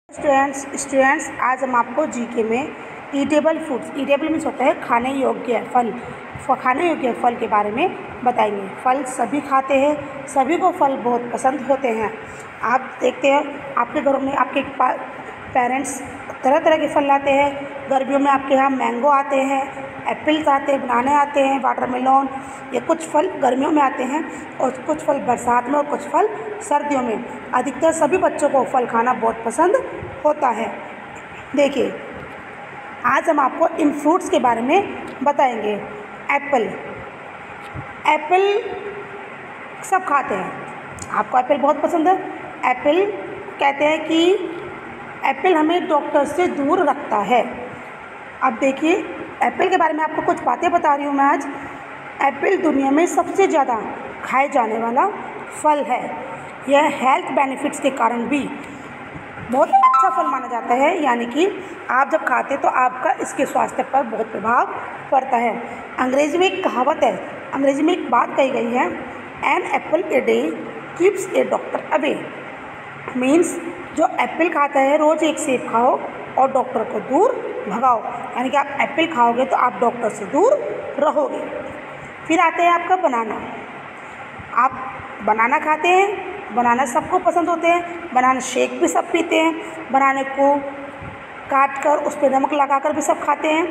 Students आज हम आपको जीके में ईटेबल फूड्स, ईटेबल मीन्स होता है खाने योग्य फल, खाने योग्य फल के बारे में बताएंगे। फल सभी खाते हैं, सभी को फल बहुत पसंद होते हैं। आप देखते हैं आपके घरों में आपके पेरेंट्स तरह तरह के फल लाते हैं। गर्मियों में आपके यहाँ मैंगो आते हैं, एप्पल्स आते हैं, बनाने आते हैं, वाटरमेलन, ये कुछ फल गर्मियों में आते हैं और कुछ फल बरसात में और कुछ फल सर्दियों में। अधिकतर सभी बच्चों को फल खाना बहुत पसंद होता है। देखिए आज हम आपको इन फ्रूट्स के बारे में बताएंगे। एप्पल सब खाते हैं, आपको एप्पल बहुत पसंद है। एप्पल कहते हैं कि एप्पल हमें डॉक्टर से दूर रखता है। अब देखिए एप्पल के बारे में आपको कुछ बातें बता रही हूँ मैं आज। एप्पल दुनिया में सबसे ज़्यादा खाए जाने वाला फल है। यह हेल्थ बेनिफिट्स के कारण भी बहुत अच्छा फल माना जाता है, यानी कि आप जब खाते तो आपका इसके स्वास्थ्य पर बहुत प्रभाव पड़ता है। अंग्रेजी में एक कहावत है, अंग्रेजी में एक बात कही गई है, an apple a day keeps a doctor away. Means जो एप्पल खाता है रोज़ एक सेब खाओ और डॉक्टर को दूर भगाओ, यानी कि आप एप्पल खाओगे तो आप डॉक्टर से दूर रहोगे। फिर आते हैं आपका बनाना। आप बनाना खाते हैं, बनाना सबको पसंद होते हैं, बनाना शेक भी सब पीते हैं, बनाने को काट कर उस पर नमक लगाकर भी सब खाते हैं।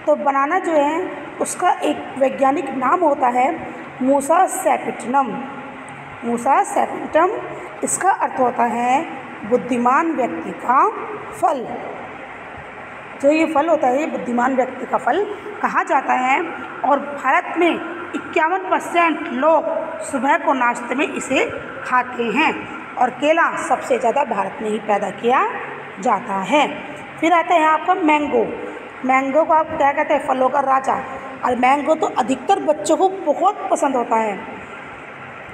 तो बनाना जो है उसका एक वैज्ञानिक नाम होता है मूसा सैपिटनम। मूसा सैपिटम, इसका अर्थ होता है बुद्धिमान व्यक्ति का फल। जो ये फल होता है ये बुद्धिमान व्यक्ति का फल कहा जाता है। और भारत में 51% लोग सुबह को नाश्ते में इसे खाते हैं और केला सबसे ज़्यादा भारत में ही पैदा किया जाता है। फिर आता है आपका मैंगो। मैंगो को आप क्या कहते हैं, फलों का राजा। और मैंगो तो अधिकतर बच्चों को बहुत पसंद होता है।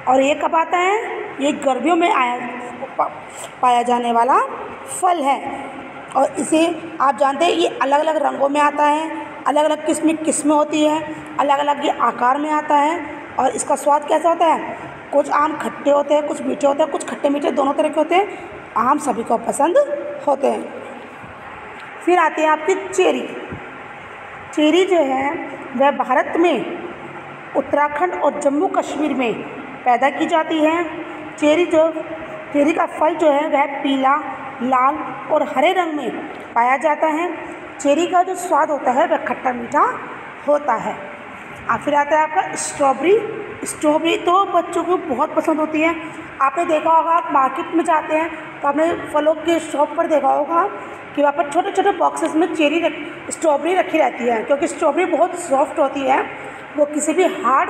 और ये कब आता है, ये गर्मियों में पाया जाने वाला फल है। और इसे आप जानते हैं ये अलग अलग रंगों में आता है, अलग अलग किस्में होती है, अलग अलग ये आकार में आता है। और इसका स्वाद कैसा होता है, कुछ आम खट्टे होते हैं, कुछ मीठे होते हैं, कुछ खट्टे मीठे दोनों तरह के होते हैं। आम सभी को पसंद होते हैं। फिर आती है आपकी चेरी। चेरी जो है वह भारत में उत्तराखंड और जम्मू कश्मीर में पैदा की जाती है। चेरी का फल जो है वह पीला, लाल और हरे रंग में पाया जाता है। चेरी का जो स्वाद होता है वह खट्टा मीठा होता है। फिर आता है आपका स्ट्रॉबेरी। स्ट्रॉबेरी तो बच्चों को बहुत पसंद होती है। आपने देखा होगा, आप मार्केट में जाते हैं तो आपने फलों के शॉप पर देखा होगा कि वहाँ पर छोटे छोटे बॉक्सेस में स्ट्रॉबेरी रखी रहती है, क्योंकि स्ट्रॉबेरी बहुत सॉफ्ट होती है, वो किसी भी हार्ड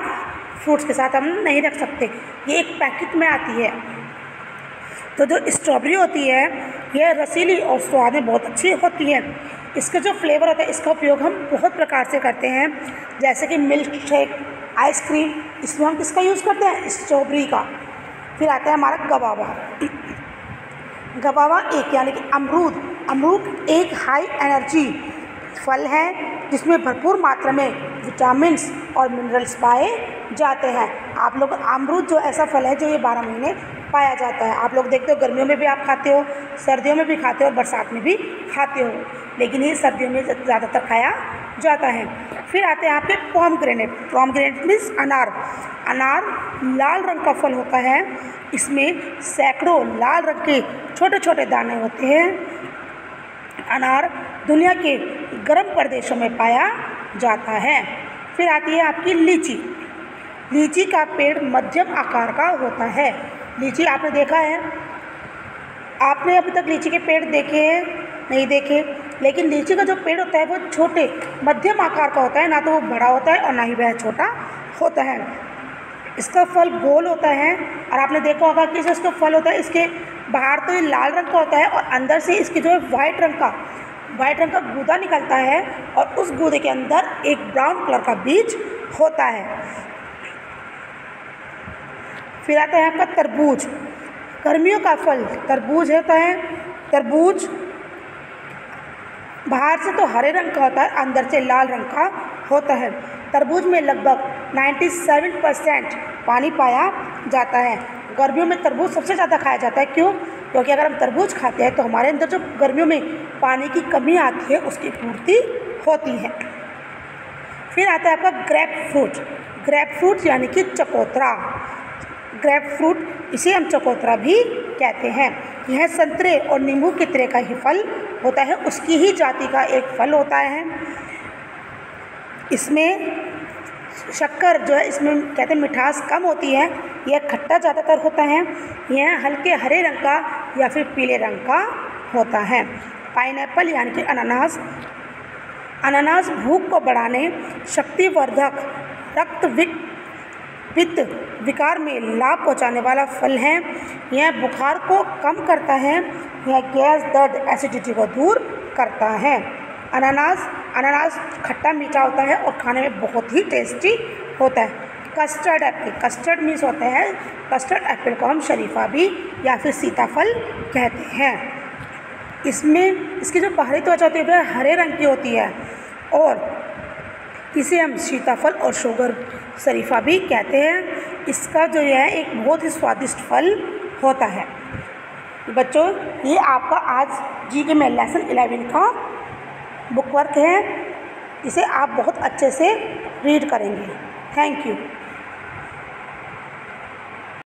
फ्रूट्स के साथ हम नहीं रख सकते। ये एक पैकेट में आती है। तो जो स्ट्रॉबेरी होती है यह रसीली और स्वाद में बहुत अच्छी होती है। इसका जो फ्लेवर होता है इसका उपयोग हम बहुत प्रकार से करते हैं, जैसे कि मिल्क शेक, आइसक्रीम, इसमें हम किसका यूज़ करते हैं, स्ट्रॉबेरी का। फिर आता है हमारा गवावा। गवावा एक यानी कि अमरूद एक हाई एनर्जी फल है जिसमें भरपूर मात्रा में विटामिन्स और मिनरल्स पाए जाते हैं। आप लोग अमरूद जो ऐसा फल है जो ये 12 महीने पाया जाता है। आप लोग देखते हो गर्मियों में भी आप खाते हो, सर्दियों में भी खाते हो और बरसात में भी खाते हो, लेकिन ये सर्दियों में ज़्यादातर खाया जाता है। फिर आते हैं आपके पोमग्रेनेट मीन्स अनार लाल रंग का फल होता है। इसमें सैकड़ों लाल रंग के छोटे छोटे दाने होते हैं। अनार दुनिया के गर्म प्रदेशों में पाया जाता है। फिर आती है आपकी लीची। लीची का पेड़ मध्यम आकार का होता है। लीची आपने देखा है, आपने अभी तक लीची के पेड़ देखे हैं, नहीं देखे, लेकिन लीची का जो पेड़ होता है वो छोटे मध्यम आकार का होता है, ना तो वो बड़ा होता है और ना ही वह छोटा होता है। इसका फल गोल होता है और आपने देखा होगा कि जो इसका फल होता है इसके बाहर तो ये लाल रंग का होता है और अंदर से इसके जो है वाइट रंग का गूदा निकलता है और उस गूदे के अंदर एक ब्राउन कलर का बीज होता है। फिर आता है आपका तरबूज। गर्मियों का फल तरबूज होता है। तरबूज बाहर से तो हरे रंग का होता है, अंदर से लाल रंग का होता है। तरबूज में लगभग 97% पानी पाया जाता है। गर्मियों में तरबूज सबसे ज़्यादा खाया जाता है। क्यों? क्योंकि अगर हम तरबूज खाते हैं तो हमारे अंदर जो गर्मियों में पानी की कमी आती है उसकी पूर्ति होती है। फिर आता है आपका ग्रेप फ्रूट। ग्रेप फ्रूट यानी कि चकोतरा। ग्रेप फ्रूट इसे हम चकोतरा भी कहते हैं। यह संतरे और नींबू की तरह का ही फल होता है, उसकी ही जाति का एक फल होता है। इसमें शक्कर जो है, इसमें कहते हैं मिठास कम होती है। यह खट्टा ज़्यादातर होता है। यह हल्के हरे रंग का या फिर पीले रंग का होता है। पाइनएप्पल यानी कि अनानास। अनानास भूख को बढ़ाने, शक्तिवर्धक, रक्त पित्त विकार में लाभ पहुंचाने वाला फल है। यह बुखार को कम करता है। यह गैस, दर्द, एसिडिटी को दूर करता है। अनानास खट्टा मीठा होता है और खाने में बहुत ही टेस्टी होता है। Custard Apple. कस्टर्ड मीन्स होता है, कस्टर्ड एप्पल को हम शरीफा भी या फिर सीताफल कहते हैं। इसमें इसकी जो बाहरी त्वचा होती है वह हरे रंग की होती है और इसे हम सीताफल और शुगर शरीफा भी कहते हैं। इसका जो है एक बहुत ही स्वादिष्ट फल होता है। बच्चों, ये आपका आज जीके में लेसन 11 का बुक वर्क है। इसे आप बहुत अच्छे से रीड करेंगे। Thank you.